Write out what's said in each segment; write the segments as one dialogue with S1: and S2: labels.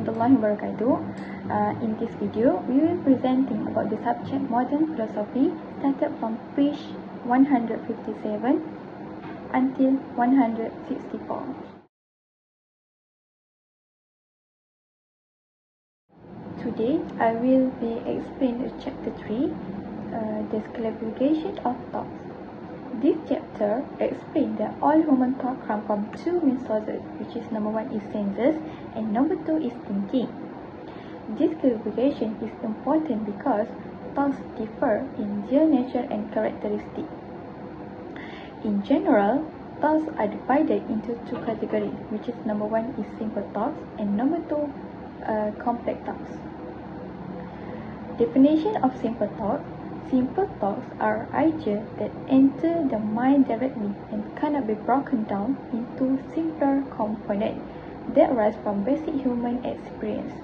S1: warahmatullahi wabarakatuh. In this video, we will presenting about the subject modern philosophy started from page 157 until 164. Today, I will be explaining chapter 3, the classification of thoughts. This chapter explains that all human thought come from two main sources, which is number one is senses and number two is thinking. This classification is important because thoughts differ in their nature and characteristic. In general, thoughts are divided into two categories, which is number one is simple thoughts and number two complex thoughts. Definition of simple thoughts. Simple thoughts are ideas that enter the mind directly and cannot be broken down into simpler components that arise from basic human experience.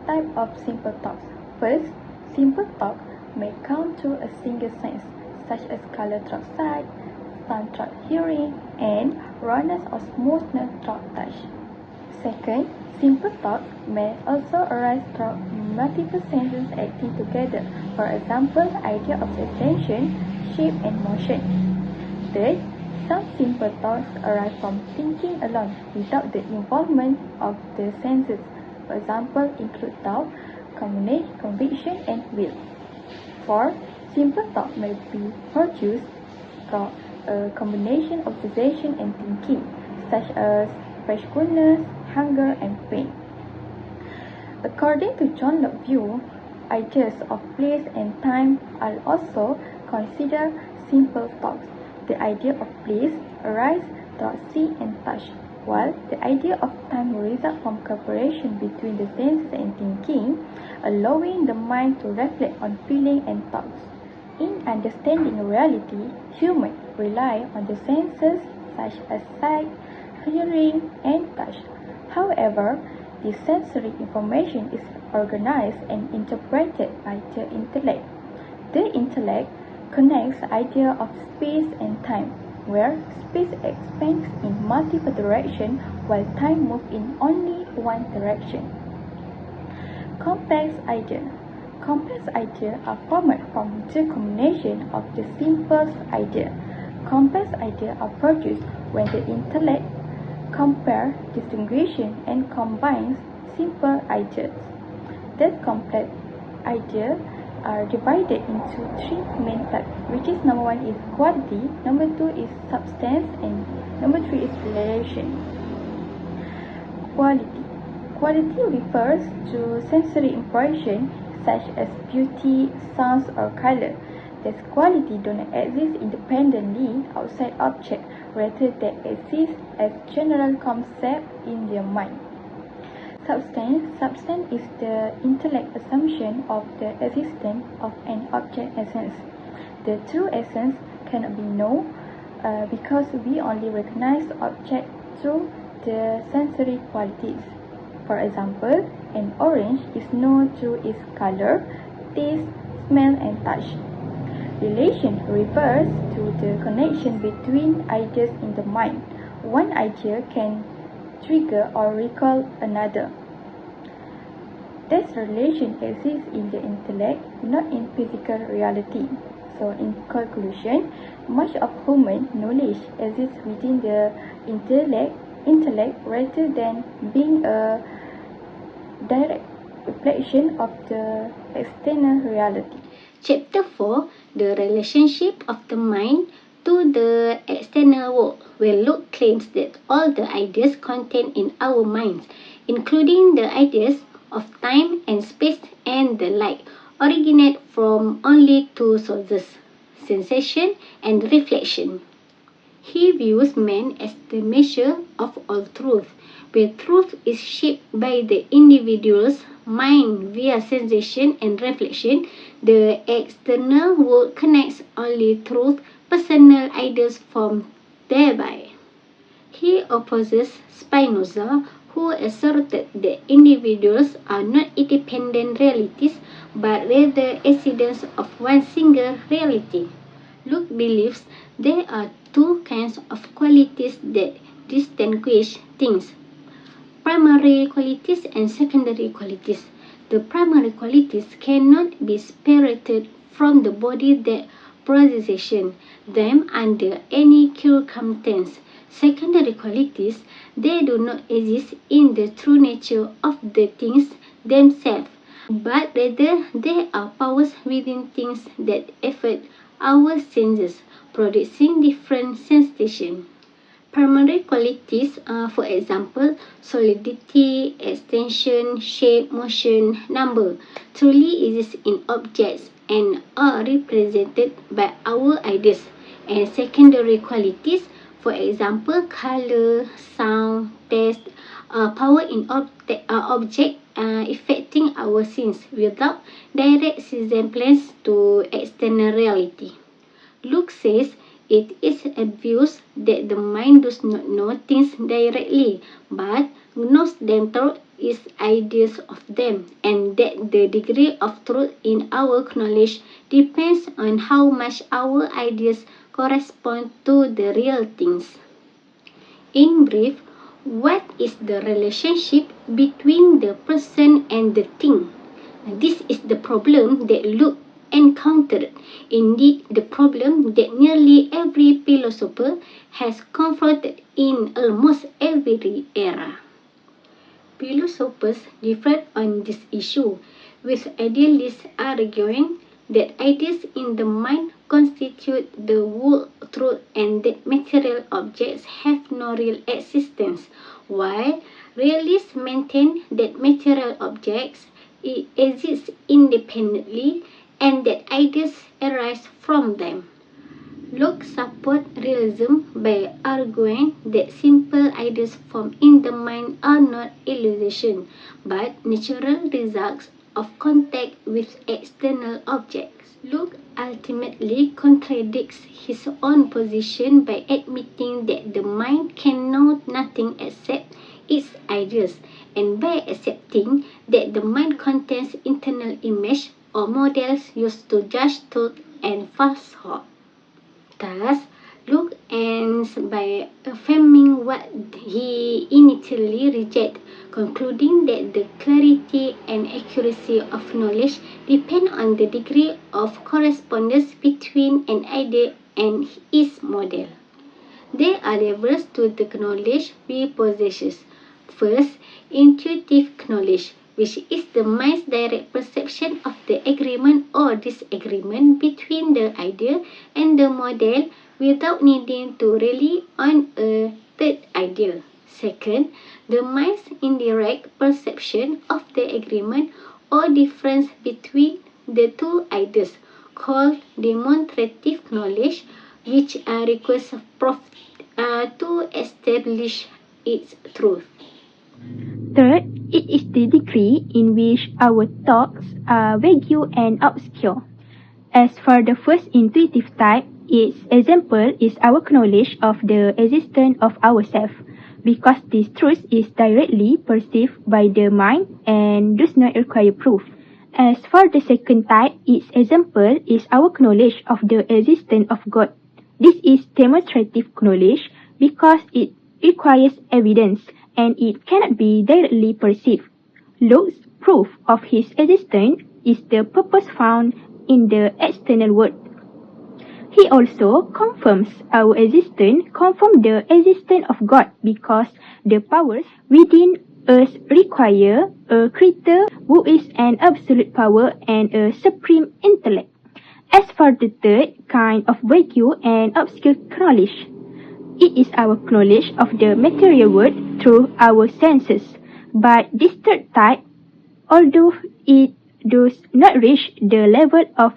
S1: Type of simple thoughts. First, simple thoughts may come to a single sense, such as color through sight, sound through hearing, and rawness or smoothness through touch. Second, simple thoughts may also arise through multiple senses acting together. For example, idea of attention, shape, and motion. Third, some simple thoughts arise from thinking alone without the involvement of the senses. For example, include doubt, conviction, and will. Fourth, simple thought may be produced from a combination of sensation and thinking, such as forgetfulness, hunger, and pain. According to John Locke's view, ideas of place and time are also considered simple thoughts. The idea of place arises through see and touch, while the idea of time results from cooperation between the senses and thinking, allowing the mind to reflect on feeling and thoughts. In understanding reality, humans rely on the senses such as sight, hearing, and touch. However, this sensory information is organized and interpreted by the intellect. The intellect connects the idea of space and time, where space expands in multiple directions while time moves in only one direction. Complex ideas. Complex ideas are formed from the combination of the simplest ideas. Complex ideas are produced when the intellect compares, distinguishes, and combines simple ideas. These complex ideas are divided into three main types, which is number one is quality, number two is substance, and number three is relation. Quality. Quality refers to sensory impression such as beauty, sounds, or color. This quality do not exist independently outside object, rather they exist as general concept in their mind. Substance. Substance is the intellect assumption of the existence of an object essence. The true essence cannot be known because we only recognize the object through the sensory qualities. For example, an orange is known through its color, taste, smell, and touch. Relation refers to the connection between ideas in the mind. One idea can trigger or recall another. This relation exists in the intellect, not in physical reality. So in conclusion, much of human knowledge exists within the intellect rather than being a direct reflection of the external reality.
S2: Chapter 4, the relationship of the mind to the external world, where Locke claims that all the ideas contained in our minds, including the ideas of time and space and the like, originate from only two sources, sensation and reflection. He views man as the measure of all truth, where truth is shaped by the individual's mind via sensation and reflection. The external world connects only through personal ideas formed thereby. He opposes Spinoza, who asserted that individuals are not independent realities, but rather accidents of one single reality. Locke believes there are two kinds of qualities that distinguish things: primary qualities and secondary qualities. The primary qualities cannot be separated from the body that possesses them under any circumstance. Secondary qualities, they do not exist in the true nature of the things themselves, but rather they are powers within things that affect our senses, producing different sensations. Primary qualities are, for example, solidity, extension, shape, motion, number, truly exist in objects and are represented by our ideas. And secondary qualities, for example, color, sound, taste, power in object affecting our sense without direct resemblance to external reality. Luke says it is obvious that the mind does not know things directly, but knows them through its ideas of them, and that the degree of truth in our knowledge depends on how much our ideas correspond to the real things. In brief, what is the relationship between the person and the thing? This is the problem that Luke encountered. Indeed, the problem that nearly every philosopher has confronted in almost every era. Philosophers differed on this issue, with idealists arguing that ideas in the mind constitute the whole truth and that material objects have no real existence, while realists maintain that material objects exist independently and that ideas arise from them. Locke supports realism by arguing that simple ideas formed in the mind are not illusion, but natural results of contact with external objects. Locke ultimately contradicts his own position by admitting that the mind can know nothing except its ideas, and by accepting that the mind contains internal images or models used to judge truth and falsehood. Thus, Locke ends by affirming what he initially rejected, concluding that the clarity and accuracy of knowledge depend on the degree of correspondence between an idea and its model. There are levels to the knowledge we possess. First, intuitive knowledge, which is the mind's direct perception of the agreement or disagreement between the idea and the model without needing to rely on a third idea. Second, the mind's indirect perception of the agreement or difference between the two ideas, called demonstrative knowledge, which requires proof to establish its truth.
S1: Third, it is the degree in which our thoughts are vague and obscure. As for the first intuitive type, its example is our knowledge of the existence of ourselves, because this truth is directly perceived by the mind and does not require proof. As for the second type, its example is our knowledge of the existence of God. This is demonstrative knowledge because it requires evidence and it cannot be directly perceived. Locke's proof of his existence is the purpose found in the external world. He also confirms our existence confirm the existence of God because the powers within us require a creator who is an absolute power and a supreme intellect. As for the third kind of vague and obscure knowledge, it is our knowledge of the material world through our senses. But this third type, although it does not reach the level of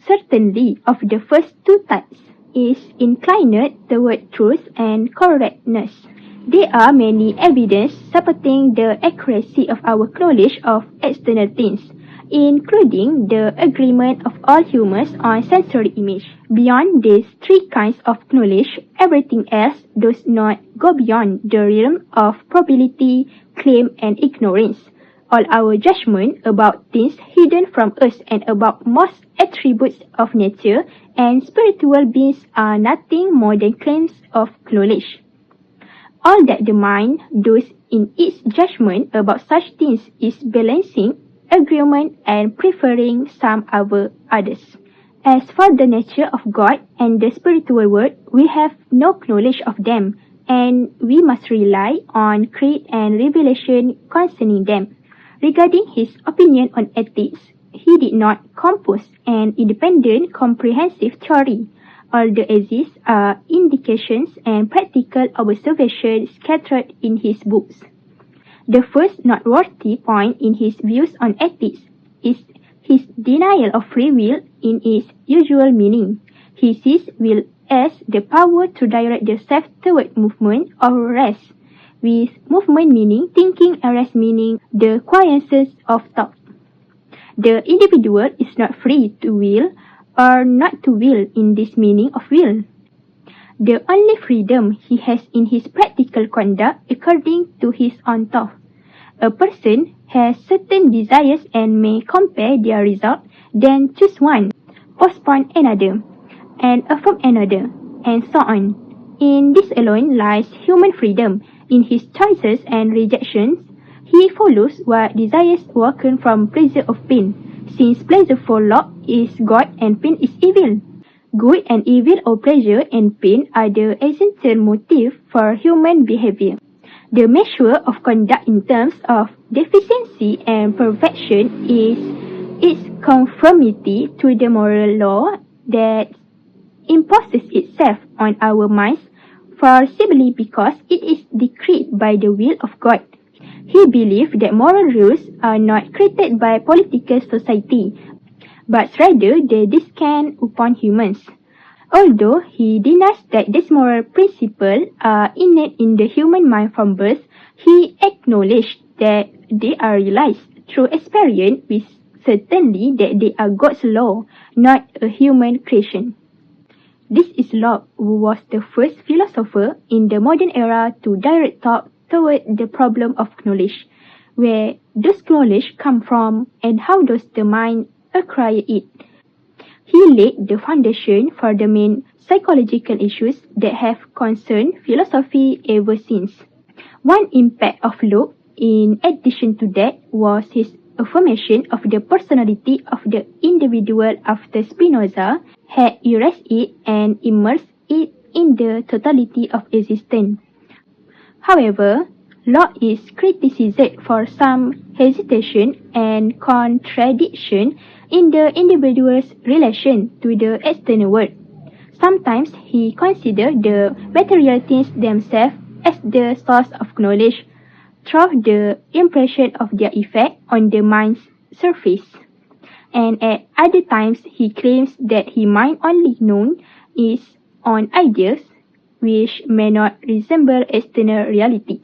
S1: certainty of the first two types, is inclined toward truth and correctness. There are many evidence supporting the accuracy of our knowledge of external things, including the agreement of all humans on sensory image. Beyond these three kinds of knowledge, everything else does not go beyond the realm of probability, claim, and ignorance. All our judgment about things hidden from us and about most attributes of nature and spiritual beings are nothing more than claims of knowledge. All that the mind does
S3: in its judgment about such things is balancing agreement and preferring some over others. As for the nature of God and the spiritual world, we have no knowledge of them, and we must rely on creed and revelation concerning them. Regarding his opinion on ethics, he did not compose an independent, comprehensive theory. All the exists are indications and practical observations scattered in his books. The first noteworthy point in his views on ethics is his denial of free will in its usual meaning. He sees will as the power to direct the self toward movement or rest, with movement meaning thinking and rest meaning the quiescence of thought. The individual is not free to will or not to will in this meaning of will. The only freedom he has in his practical conduct according to his own thought. A person has certain desires and may compare their result, then choose one, postpone another, and affirm another, and so on. In this alone lies human freedom. In his choices and rejections, he follows what desires awaken from pleasure of pain, since pleasure for law is God and pain is evil. Good and evil or pleasure and pain are the essential motive for human behavior. The measure of conduct in terms of deficiency and perfection is its conformity to the moral law that imposes itself on our minds, for simply because it is decreed by the will of God. He believed that moral rules are not created by political society, but rather they descend upon humans. Although he denies that these moral principles are innate in the human mind from birth, he acknowledged that they are realized through experience with certainty that they are God's law, not a human creation. This is Locke, who was the first philosopher in the modern era to direct thought toward the problem of knowledge, where does knowledge come from and how does the mind acquire it. He laid the foundation for the main psychological issues that have concerned philosophy ever since. One impact of Locke, in addition to that, was his affirmation of the personality of the individual after Spinoza had erased it and immersed it in the totality of existence. However, Locke is criticized for some hesitation and contradiction in the individual's relation to the external world. Sometimes he considered the material things themselves as the source of knowledge, through the impression of their effect on the mind's surface. And at other times he claims that his mind only known is on ideas which may not resemble external reality.